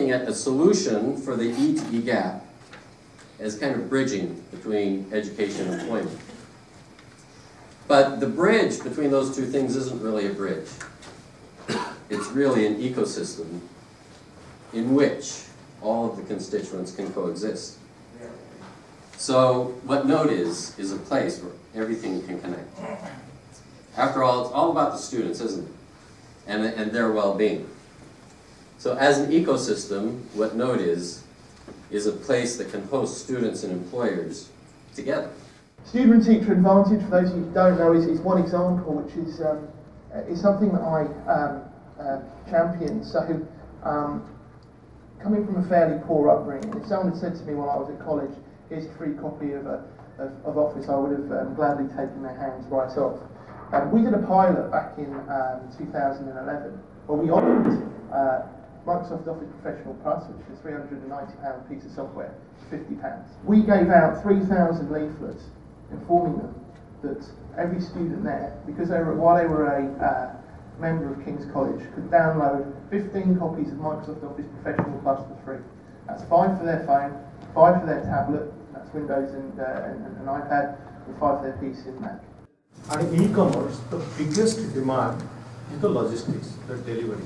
looking at a solution for the E to E gap as kind of bridging between education and employment. But the bridge between those two things isn't really a bridge. It's really an ecosystem in which all of the constituents can coexist. So what Node is a place where everything can connect. After all, it's all about the students, isn't it? And their well-being. So as an ecosystem, what Node is a place that can host students and employers together. Student-teacher advantage, for those of you who don't know, is one example, which is something that I champion. So, coming from a fairly poor upbringing, if someone had said to me while I was at college, here's a free copy of Office, I would have gladly taken their hands right off. We did a pilot back in 2011 where we offered Microsoft Office Professional Plus, which is a £390 piece of software, for £50. We gave out 3,000 leaflets informing them that every student there, because while they were a member of King's College, could download 15 copies of Microsoft Office Professional Plus for free. That's 5 for their phone, 5 for their tablet, that's Windows and an iPad, and 5 for their PC and Mac. And in e-commerce, the biggest demand is the logistics, the delivery.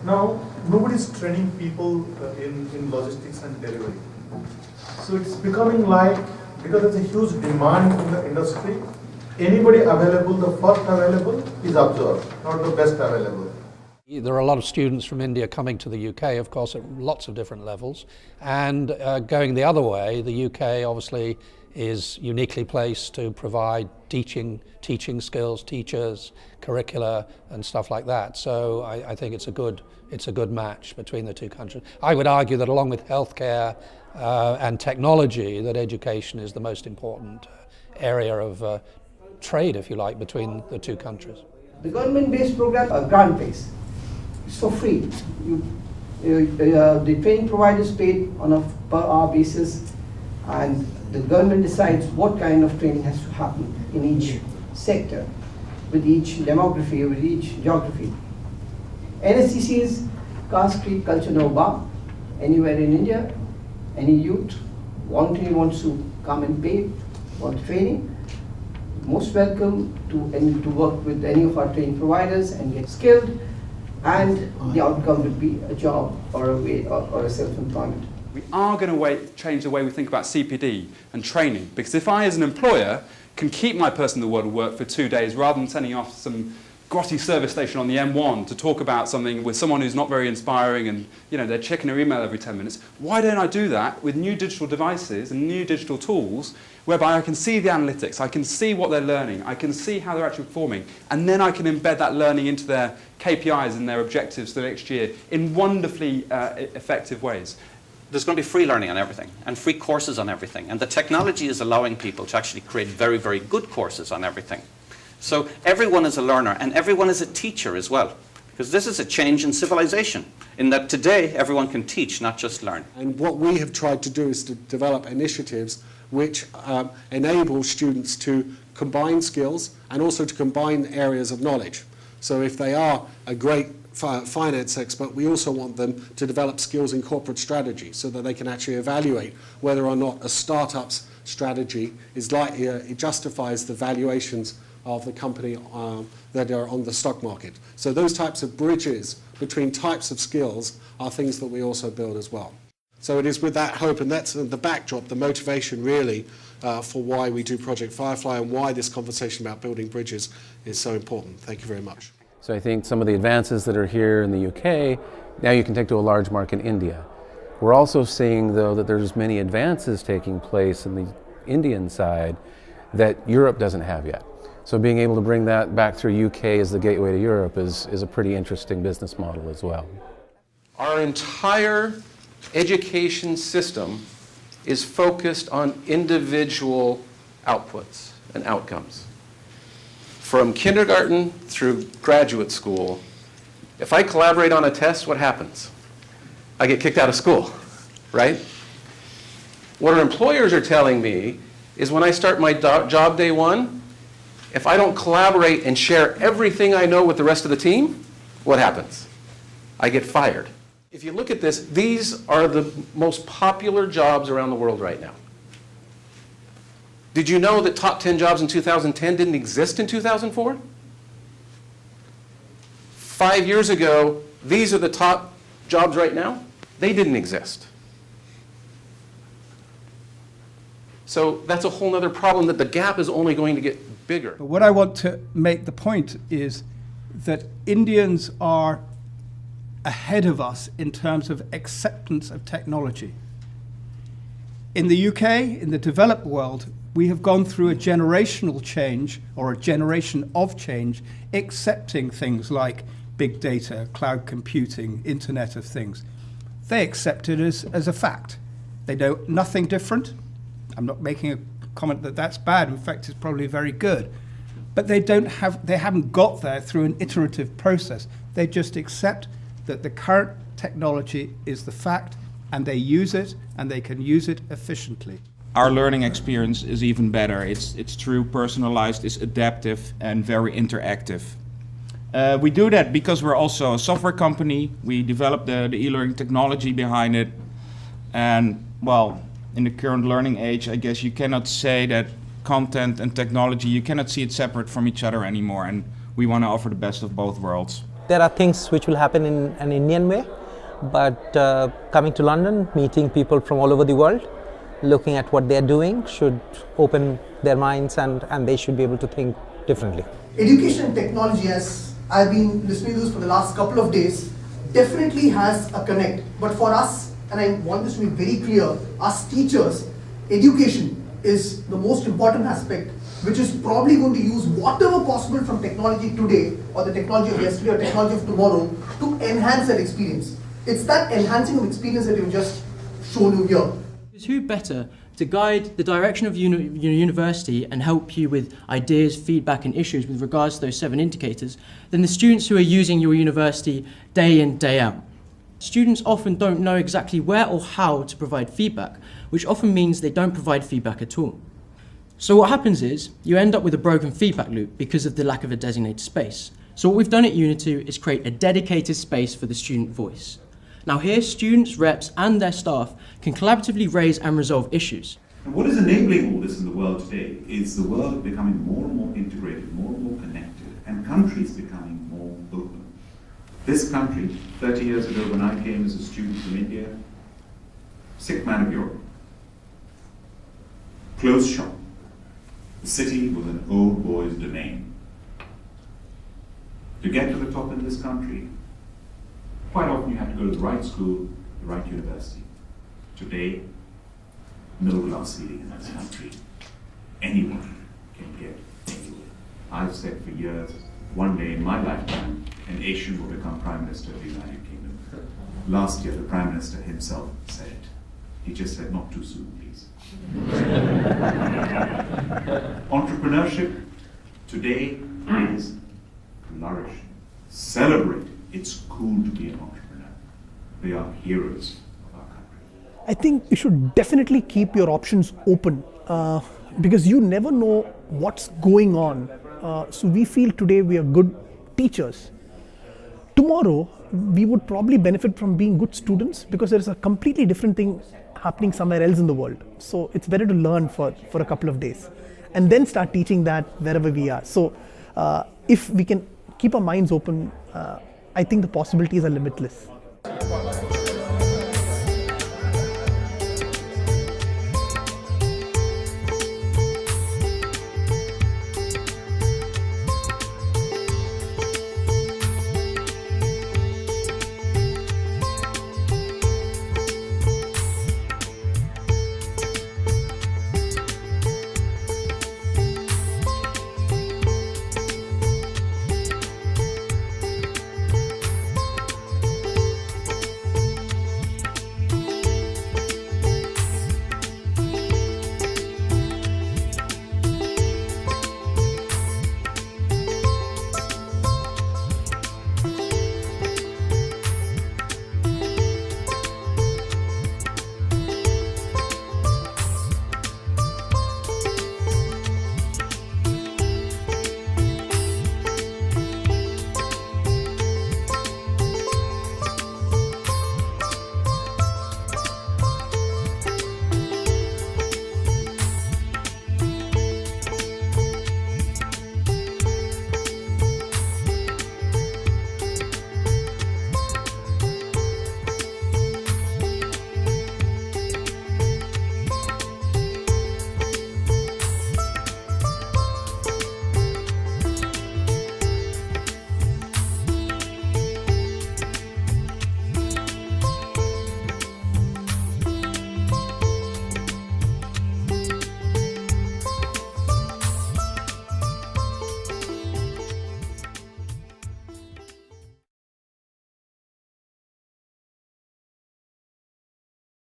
Now, nobody's training people in logistics and delivery. So it's becoming like, because there's a huge demand in the industry, anybody available, the first available is absorbed, not the best available. There are a lot of students from India coming to the UK, of course, at lots of different levels. And going the other way, the UK obviously is uniquely placed to provide teaching skills, teachers, curricula, and stuff like that. So I think it's a good match between the two countries. I would argue that along with healthcare and technology, that education is the most important area of trade, if you like, between the two countries. The government-based programs are grant-based. It's for free. The training providers paid on a per-hour basis, and the government decides what kind of training has to happen in each sector, with each demography, with each geography. NSCC is caste, creed, culture, no bar. Anywhere in India, any youth voluntarily wants to come and pay for the training, most welcome to work with any of our training providers and get skilled, and the outcome would be a job or a self-employment. We are going to change the way we think about CPD and training, because if I as an employer can keep my person in the world of work for 2 days rather than sending off some grotty service station on the M1 to talk about something with someone who's not very inspiring and they're checking their email every 10 minutes, why don't I do that with new digital devices and new digital tools whereby I can see the analytics, I can see what they're learning, I can see how they're actually performing, and then I can embed that learning into their KPIs and their objectives for the next year in wonderfully effective ways. There's going to be free learning on everything and free courses on everything, and the technology is allowing people to actually create very, very good courses on everything. So everyone is a learner and everyone is a teacher as well, because this is a change in civilization, in that today everyone can teach, not just learn. And what we have tried to do is to develop initiatives which enable students to combine skills and also to combine areas of knowledge. So if they are a great finance expert, we also want them to develop skills in corporate strategy so that they can actually evaluate whether or not a startup's strategy is likely, it justifies the valuations of the company that are on the stock market. So those types of bridges between types of skills are things that we also build as well. So it is with that hope, and that's the backdrop, the motivation really for why we do Project Firefly and why this conversation about building bridges is so important. Thank you very much. So I think some of the advances that are here in the UK, now you can take to a large market in India. We're also seeing, though, that there's many advances taking place in the Indian side that Europe doesn't have yet. So being able to bring that back through UK as the gateway to Europe is a pretty interesting business model as well. Our entire education system is focused on individual outputs and outcomes. From kindergarten through graduate school, if I collaborate on a test, what happens? I get kicked out of school, right? What our employers are telling me is when I start my job day one, if I don't collaborate and share everything I know with the rest of the team, what happens? I get fired. If you look at this, these are the most popular jobs around the world right now. Did you know that top 10 jobs in 2010 didn't exist in 2004? 5 years ago, these are the top jobs right now. They didn't exist. So that's a whole other problem, that the gap is only going to get bigger. But what I want to make the point is that Indians are ahead of us in terms of acceptance of technology. In the UK, in the developed world, we have gone through a generational change, or a generation of change, accepting things like big data, cloud computing, Internet of Things. They accept it as a fact. They know nothing different. I'm not making a comment that that's bad. In fact, it's probably very good. But they haven't got there through an iterative process. They just accept that the current technology is the fact, and they use it, and they can use it efficiently. Our learning experience is even better. It's true, personalized, it's adaptive, and very interactive. We do that because we're also a software company. We develop the e-learning technology behind it. And, well, in the current learning age, I guess you cannot say that content and technology, you cannot see it separate from each other anymore. And we want to offer the best of both worlds. There are things which will happen in an Indian way, but coming to London, meeting people from all over the world, looking at what they're doing should open their minds, and they should be able to think differently. Education and technology, as I've been listening to this for the last couple of days, definitely has a connect. But for us, and I want this to be very clear, us teachers, education is the most important aspect, which is probably going to use whatever possible from technology today, or the technology of yesterday, or technology of tomorrow, to enhance that experience. It's that enhancing of experience that you've just shown you here. Who better to guide the direction of your university and help you with ideas, feedback and issues with regards to those 7 indicators than the students who are using your university day in, day out? Students often don't know exactly where or how to provide feedback, which often means they don't provide feedback at all. So what happens is, you end up with a broken feedback loop because of the lack of a designated space. So what we've done at Unity is create a dedicated space for the student voice. Now here, students, reps and their staff can collaboratively raise and resolve issues. And what is enabling all this in the world today is the world becoming more and more integrated, more and more connected, and countries becoming more open. This country, 30 years ago when I came as a student from India, sick man of Europe, closed shop. The city was an old boy's domain. To get to the top in this country, quite often you have to go to the right school, the right university. Today, middle class feeling in this country. Anyone can get anywhere. I've said for years, one day in my lifetime, an Asian will become Prime Minister of the United Kingdom. Last year, the Prime Minister himself said it. He just said, not too soon, please. Entrepreneurship today is flourishing. Celebrate. It's cool to be an entrepreneur. They are heroes of our country. I think you should definitely keep your options open because you never know what's going on. So we feel today we are good teachers. Tomorrow, we would probably benefit from being good students because there is a completely different thing happening somewhere else in the world. So it's better to learn for a couple of days and then start teaching that wherever we are. So if we can keep our minds open, I think the possibilities are limitless.